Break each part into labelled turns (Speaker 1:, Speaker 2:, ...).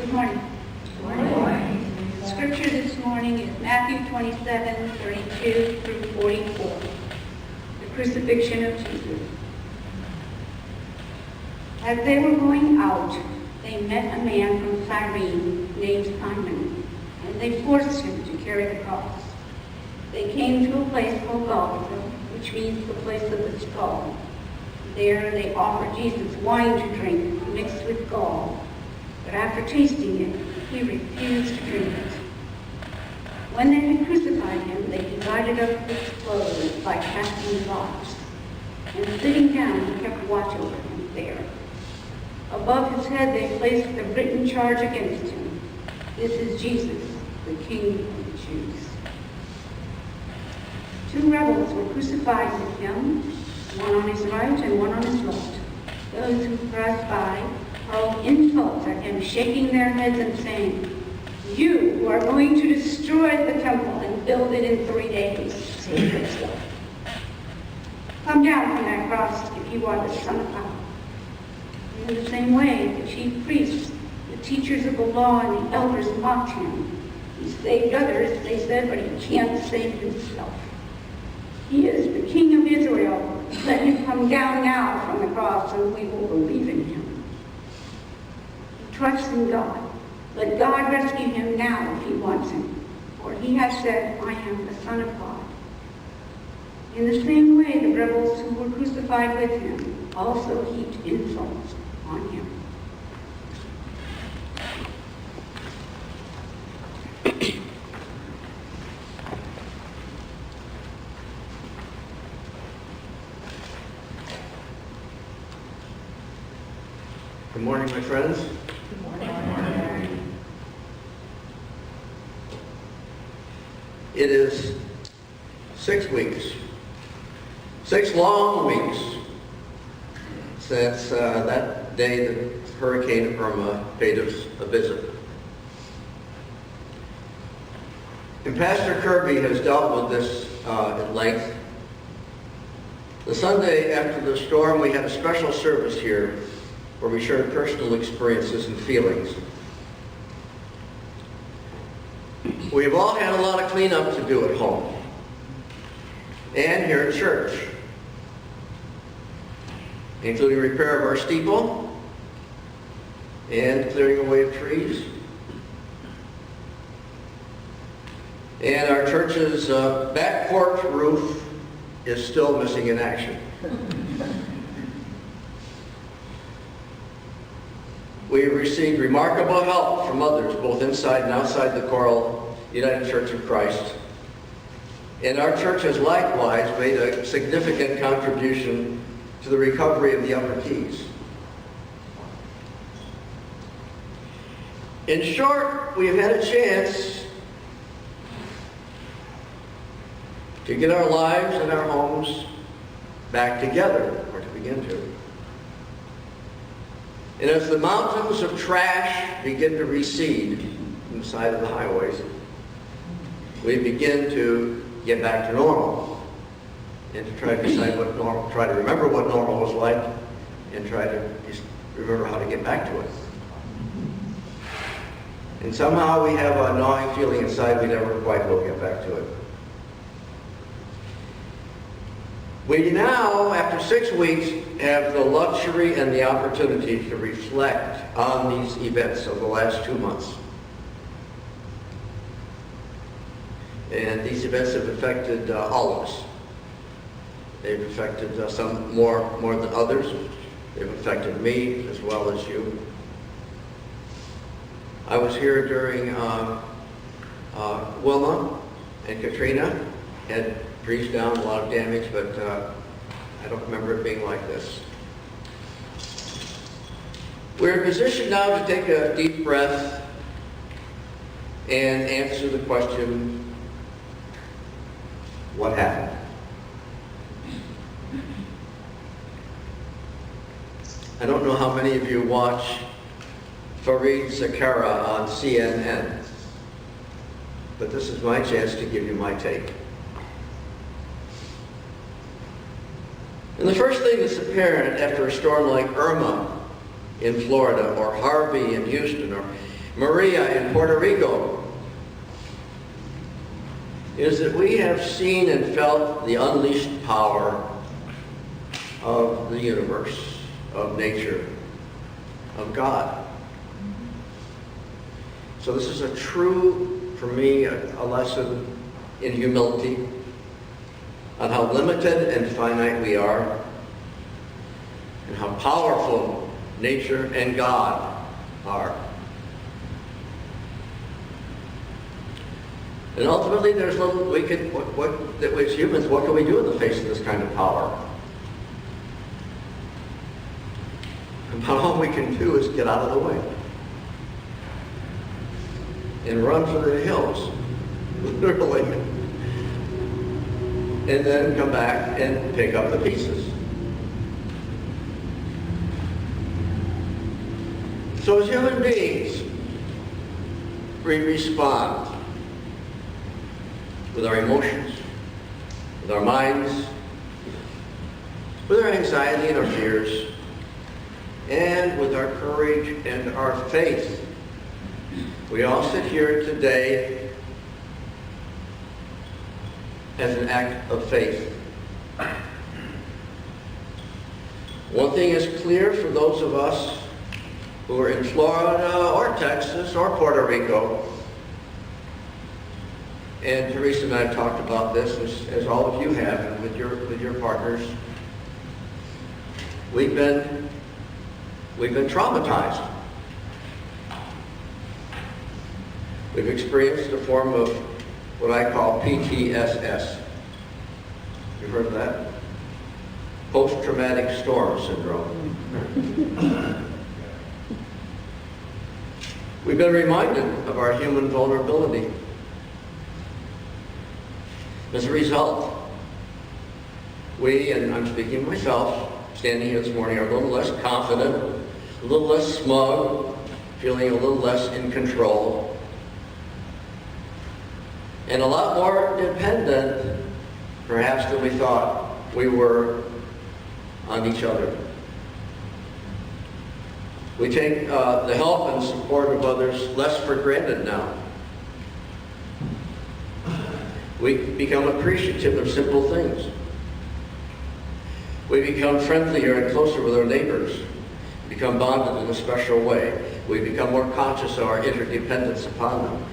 Speaker 1: Good morning.
Speaker 2: Good morning.
Speaker 1: Scripture this morning is Matthew 27:32 through 44. The crucifixion of Jesus. As they were going out, they met a man from Cyrene named Simon, and they forced him to carry the cross. They came to a place called Golgotha, which means the place of the skull. There they offered Jesus wine to drink mixed with gall. But after tasting it, he refused to drink it. When they had crucified him, they divided up his clothes by casting lots. And sitting down, he kept watch over him there. Above his head they placed the written charge against him. This is Jesus, the King of the Jews. 2 rebels were crucified with him, one on his right and one on his left. Those who passed by hurled insults at him, shaking their heads and saying, "You who are going to destroy the temple and build it in 3 days, save yourself. Come down from that cross if you are the Son of God." And in the same way, the chief priests, the teachers of the law, and the elders mocked him. He saved others, they said, but he can't save himself. He is the King of Israel. Let him come down now from the cross, and we will believe in him. Trust in God. Let God rescue him now if he wants him. For he has said, "I am the Son of God." In the same way, the rebels who were crucified with him also heaped insults on him.
Speaker 2: Good morning, my friends. It is 6 weeks, 6 long weeks since that day that Hurricane Irma paid us a visit. And Pastor Kirby has dealt with this at length. The Sunday after the storm, we had a special service here where we shared personal experiences and feelings. We've all had a lot of cleanup to do at home and here at church, including repair of our steeple and clearing away of trees. And our church's back porch roof is still missing in action. We have received remarkable help from others, both inside and outside the Coral United Church of Christ. And our church has likewise made a significant contribution to the recovery of the Upper Keys. In short, we have had a chance to get our lives and our homes back together, or to begin to. And as the mountains of trash begin to recede from the side of the highways, we begin to get back to normal and to try to decide what normal, try to remember what normal was like and try to remember how to get back to it. And somehow we have a gnawing feeling inside we never quite will get back to it. We now, after 6 weeks, have the luxury and the opportunity to reflect on these events of the last 2 months. And these events have affected all of us. They've affected some more than others. They've affected me as well as you. I was here during Wilma and Katrina. Had trees down, a lot of damage, but I don't remember it being like this. We're in position now to take a deep breath and answer the question, what happened? I don't know how many of you watch Fareed Zakaria on CNN, but this is my chance to give you my take. And the first thing that's apparent after a storm like Irma in Florida, or Harvey in Houston, or Maria in Puerto Rico, is that we have seen and felt the unleashed power of the universe, of nature, of God. So this is a true, for me, a lesson in humility, on how limited and finite we are, and how powerful nature and God are. And ultimately, there's little we could, as humans, what can we do in the face of this kind of power? About all we can do is get out of the way and run for the hills, literally, and then come back and pick up the pieces. So as human beings, we respond with our emotions, with our minds, with our anxiety and our fears, and with our courage and our faith. We all sit here today as an act of faith. One thing is clear for those of us who are in Florida or Texas or Puerto Rico, and Teresa and I have talked about this, as all of you have, and with your partners. We've been traumatized. We've experienced a form of what I call PTSS. You've heard of that? Post-traumatic storm syndrome. We've been reminded of our human vulnerability. As a result, we, and I'm speaking of myself, standing here this morning, are a little less confident, a little less smug, feeling a little less in control, and a lot more dependent, perhaps, than we thought we were on each other. We take the help and support of others less for granted now. We become appreciative of simple things. We become friendlier and closer with our neighbors, become bonded in a special way. We become more conscious of our interdependence upon them.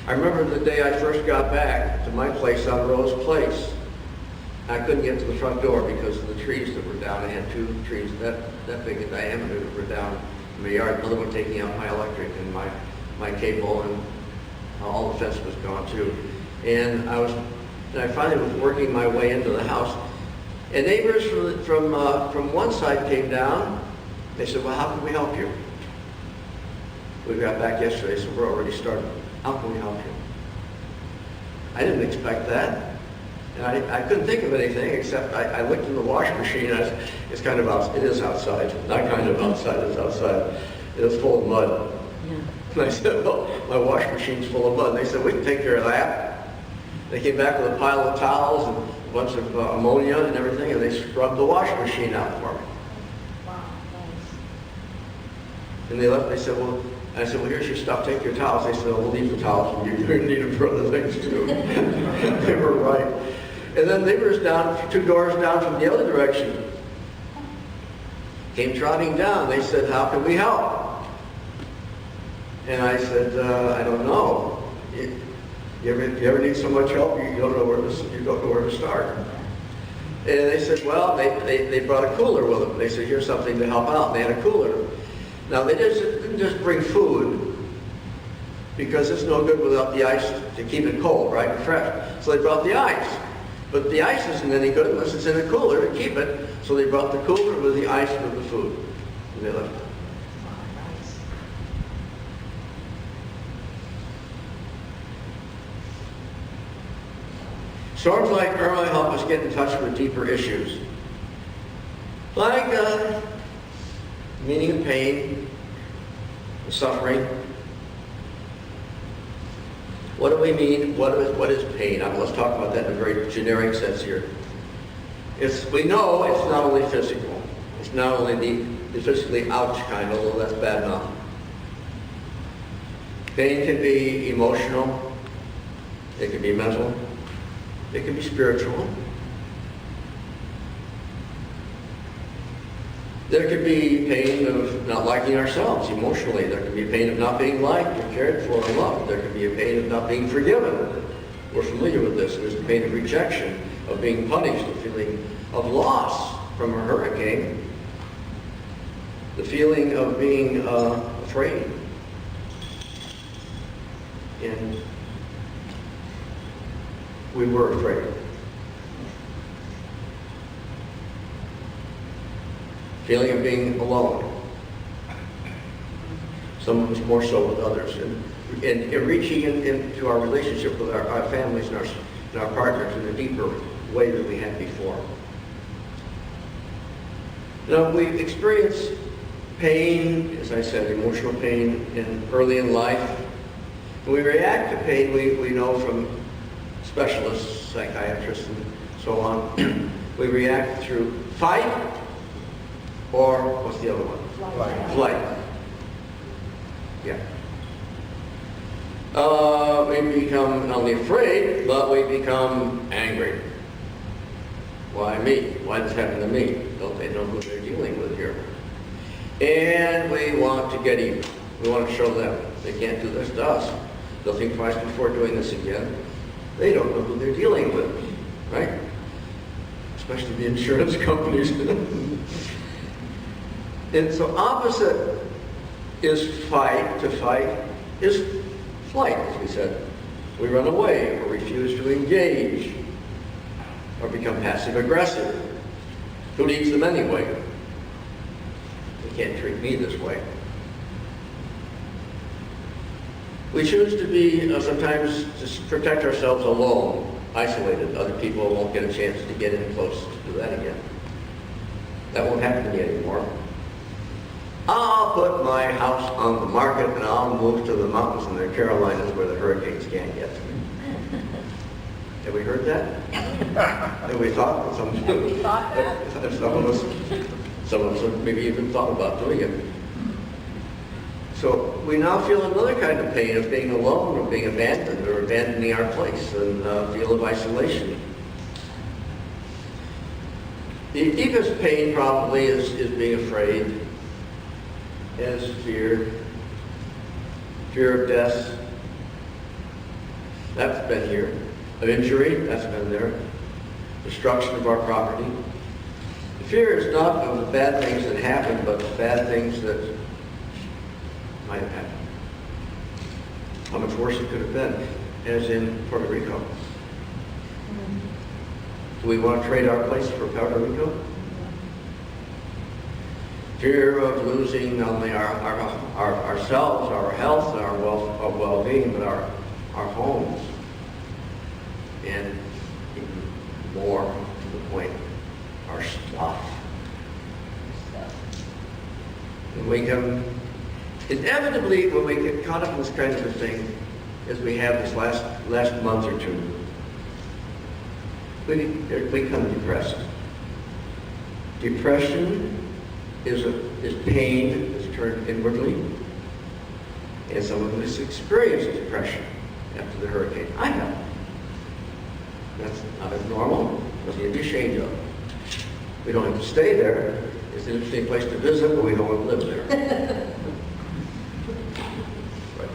Speaker 2: I remember the day I first got back to my place on Rose Place. I couldn't get to the front door because of the trees that were down. I had two trees that big in diameter that were down in my yard. Another one taking out my electric and my cable, and all the fence was gone too. And I finally was working my way into the house. And neighbors from one side came down. They said, well, how can we help you? We got back yesterday, so we're already starting. How can we help you? I didn't expect that. And I couldn't think of anything except I looked in the washing machine. It's kind of out, it is outside. Not kind of outside, it's outside. It was full of mud. Yeah. And I said, well, my washing machine's full of mud. And they said, we can take care of that. They came back with a pile of towels and a bunch of ammonia and everything, and they scrubbed the washing machine out for me.
Speaker 1: Wow, nice.
Speaker 2: And they left, they said, well, I said, well, here's your stuff, take your towels. They said, oh, we'll leave the towels, you're going to need them for other things too. They were right. And then neighbors down, 2 doors down from the other direction, came trotting down. They said, how can we help? And I said, I don't know. You ever need so much help, you don't know where to start. And they said, well, they brought a cooler with them. They said, here's something to help out. And they had a cooler. Now, they didn't just bring food, because it's no good without the ice to keep it cold, right, and fresh. So they brought the ice. But the ice isn't any good unless it's in a cooler to keep it. So they brought the cooler with the ice with the food. And they left it. Storms like Irma help us get in touch with deeper issues, like meaning of pain, suffering. What do we mean? What is pain? Let's talk about that in a very generic sense here. We know it's not only physical. It's not only the physically ouch kind, although that's bad enough. Pain can be emotional, it can be mental, it can be spiritual. There could be pain of not liking ourselves emotionally. There could be pain of not being liked or cared for or loved. There could be a pain of not being forgiven. We're familiar with this. There's the pain of rejection, of being punished, the feeling of loss from a hurricane, the feeling of being afraid. And we were afraid. Feeling of being alone. Some of us more so with others. And reaching into our relationship with our families and our partners in a deeper way than we had before. Now, we experience pain, as I said, emotional pain early in life. When we react to pain, we know from specialists, psychiatrists, and so on, we react through fight, or what's the other one? Flight. Yeah. We become not only afraid, but we become angry. Why me? Why this happened to me? Don't they know who they're dealing with here? And we want to get even. We want to show them they can't do this to us. They'll think twice before doing this again. They don't know who they're dealing with, right? Especially the insurance companies. And so opposite is fight. To fight is flight, as we said. We run away or refuse to engage or become passive aggressive. Who needs them anyway? They can't treat me this way. We choose to be sometimes to protect ourselves alone, isolated. Other people won't get a chance to get in close to do that again. That won't happen to me anymore. I'll put my house on the market and I'll move to the mountains in the Carolinas where the hurricanes can't get to me. Have we heard that? Have we thought? Some of us have maybe even thought about doing it. So we now feel another kind of pain of being alone or being abandoned or abandoning our place and feel of isolation. The deepest pain probably is being afraid, as fear of death. That's been here. Of injury, that's been there. Destruction of our property. The fear is not of the bad things that happen, but the bad things that might have happened. How much worse it could have been, as in Puerto Rico. Do we want to trade our place for Puerto Rico? Fear of losing not only ourselves, our health, our well-being, but our homes. And even more to the point, our stuff. And we come, inevitably, when we get caught up in this kind of a thing, as we have this last month or two, we become depressed. Depression is pain that's turned inwardly, and some of us experience depression after the hurricane. I have. That's not abnormal. Nothing to be ashamed of. We don't have to stay there. It's an interesting place to visit, but we don't want to live there. Right.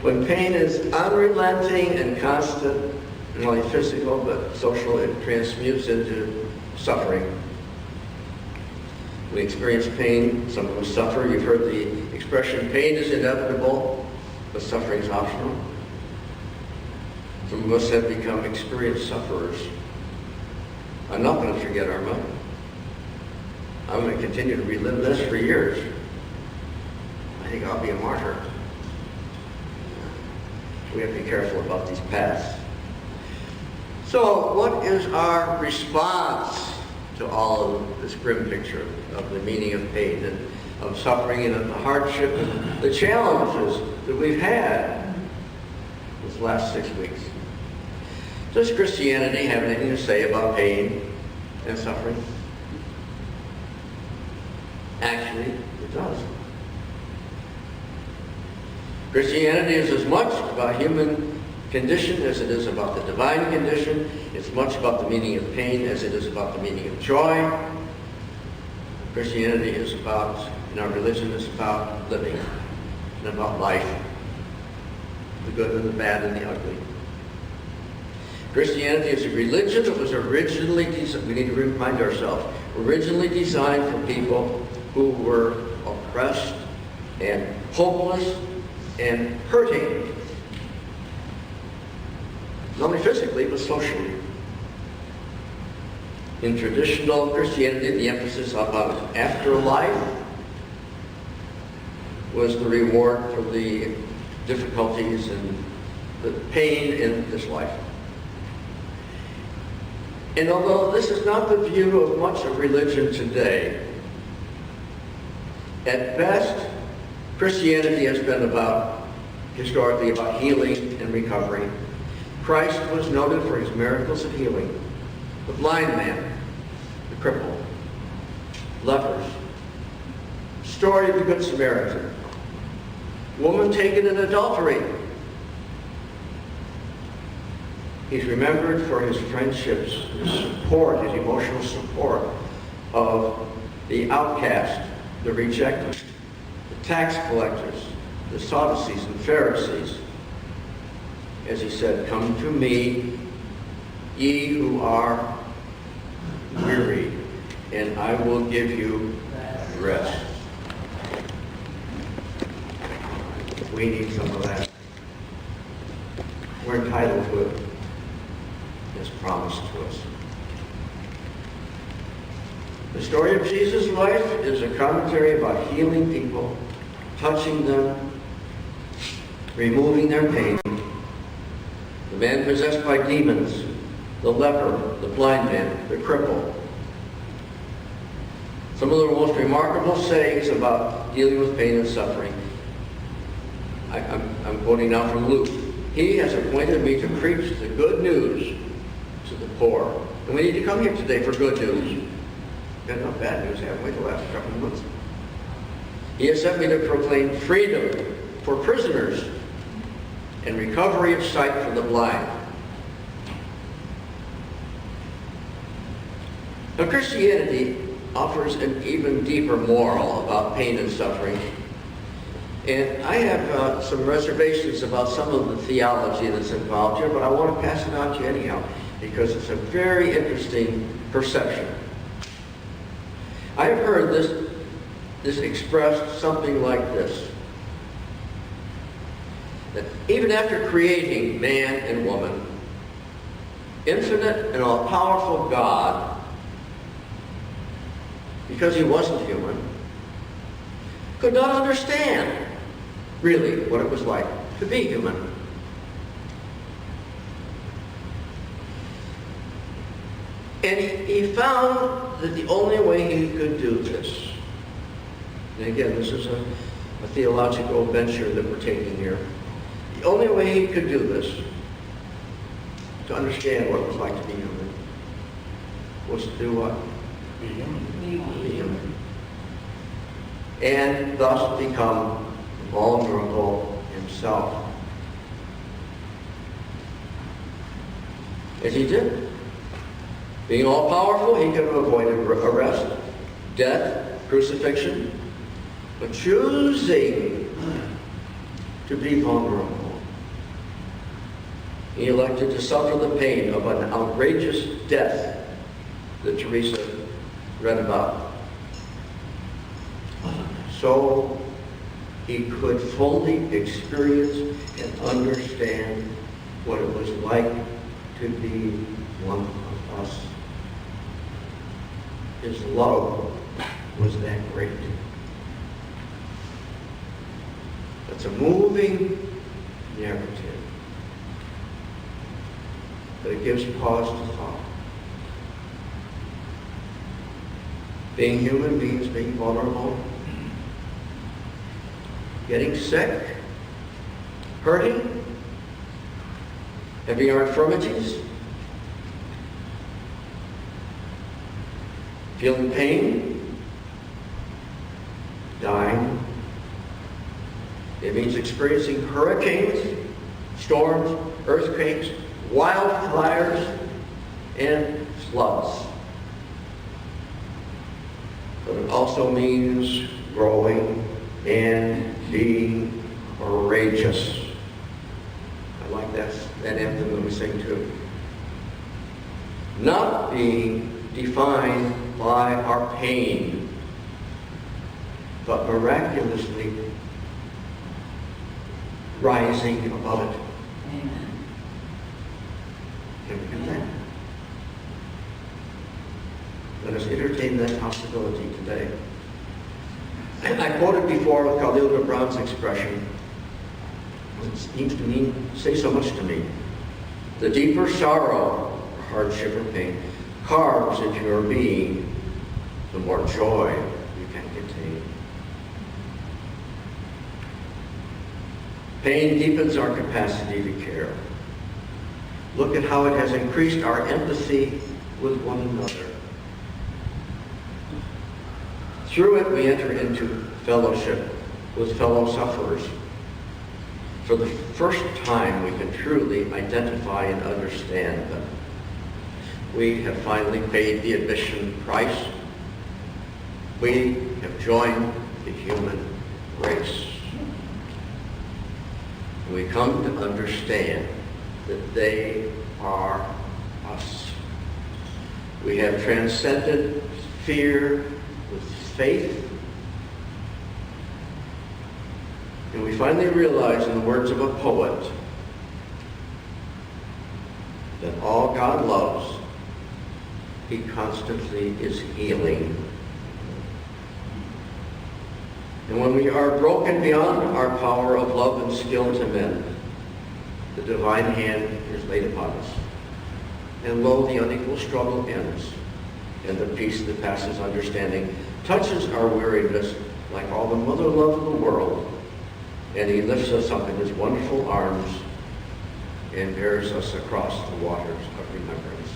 Speaker 2: When pain is unrelenting and constant, not only physical but social, it transmutes into suffering. We experience pain. Some of us suffer. You've heard the expression, pain is inevitable, but suffering is optional. Some of us have become experienced sufferers. I'm not going to forget our mother. I'm going to continue to relive this for years. I think I'll be a martyr. We have to be careful about these paths. So, what is our response to all of this grim picture of the meaning of pain and of suffering and of the hardship and the challenges that we've had this last 6 weeks? Does Christianity have anything to say about pain and suffering? Actually, it does. Christianity is as much about human condition as it is about the divine condition. It's much about the meaning of pain as it is about the meaning of joy. Christianity is about, and our religion is about living and about life, the good and the bad and the ugly. Christianity is a religion that was originally, we need to remind ourselves, originally designed for people who were oppressed and hopeless and hurting. Not only physically, but socially. In traditional Christianity, the emphasis upon afterlife was the reward for the difficulties and the pain in this life. And although this is not the view of much of religion today, at best, Christianity has been historically about healing and recovery. Christ was noted for his miracles of healing. The blind man, the cripple, lepers, story of the Good Samaritan, woman taken in adultery. He's remembered for his friendships, his support, his emotional support of the outcast, the rejected, the tax collectors, the Sadducees and Pharisees. As he said, "Come to me, ye who are weary, and I will give you rest." We need some of that. We're entitled to it. It's promised to us. The story of Jesus' life is a commentary about healing people, touching them, removing their pain. The man possessed by demons, the leper, the blind man, the cripple. Some of the most remarkable sayings about dealing with pain and suffering. I'm quoting now from Luke. "He has appointed me to preach the good news to the poor." And we need to come here today for good news. We've got enough bad news, haven't we, the last couple of months? "He has sent me to proclaim freedom for prisoners and recovery of sight for the blind." Now, Christianity offers an even deeper moral about pain and suffering. And I have some reservations about some of the theology that's involved here, but I want to pass it on to you anyhow, because it's a very interesting perception. I have heard this expressed something like this: that even after creating man and woman, infinite and all-powerful God, because he wasn't human, could not understand really what it was like to be human. And he found that the only way he could do this, and again, this is a theological venture that we're taking here, the only way he could do this, to understand what it was like to be human, was to do what? Be human. Be human. And thus become vulnerable himself. As he did. Being all-powerful, he could have avoided arrest, death, crucifixion, but choosing to be vulnerable, he elected to suffer the pain of an outrageous death that Teresa read about, so he could fully experience and understand what it was like to be one of us. His love was that great. It's a moving narrative, but it gives pause to thought. Being human means being vulnerable, getting sick, hurting, having our infirmities, feeling pain, dying, It means experiencing hurricanes, storms, earthquakes, wildfires, and floods. But it also means growing and being courageous. I like that anthem that we sing too. Not being defined by our pain, but miraculously rising above it.
Speaker 3: Amen.
Speaker 2: Can we do that? Let us entertain that possibility today. I quoted before Khalil Gibran's expression. It seems to me, say so much to me. The deeper sorrow, hardship, or pain carves into your being, the more joy you can contain. Pain deepens our capacity to care. Look at how it has increased our empathy with one another. Through it, we enter into fellowship with fellow sufferers. For the first time, we can truly identify and understand them. We have finally paid the admission price. We have joined the human race. We come to understand that they are us. We have transcended fear with faith. And we finally realize, in the words of a poet, that all God loves, He constantly is healing. And when we are broken beyond our power of love and skill to mend, the divine hand is laid upon us. And lo, the unequal struggle ends, and the peace that passes understanding touches our weariness like all the mother love of the world, and He lifts us up in His wonderful arms and bears us across the waters of remembrance.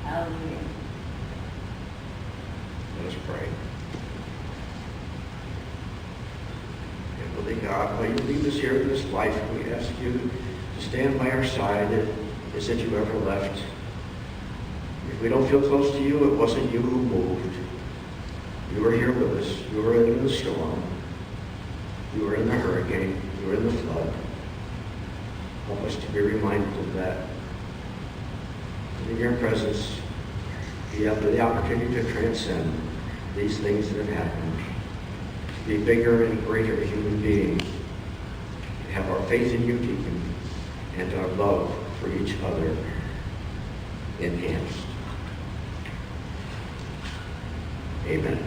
Speaker 3: Hallelujah.
Speaker 2: Let us pray. Heavenly God, while You lead us here in this life, we ask You to stand by our side as if You ever left. If we don't feel close to You, it wasn't You who moved. You were here with us. You were in the storm. You were in the hurricane. You were in the flood. Help us to be reminded of that. And in Your presence, we have the opportunity to transcend these things that have happened, to be bigger and greater human beings, to have our faith in You deepened, and our love for each other enhanced. Amen.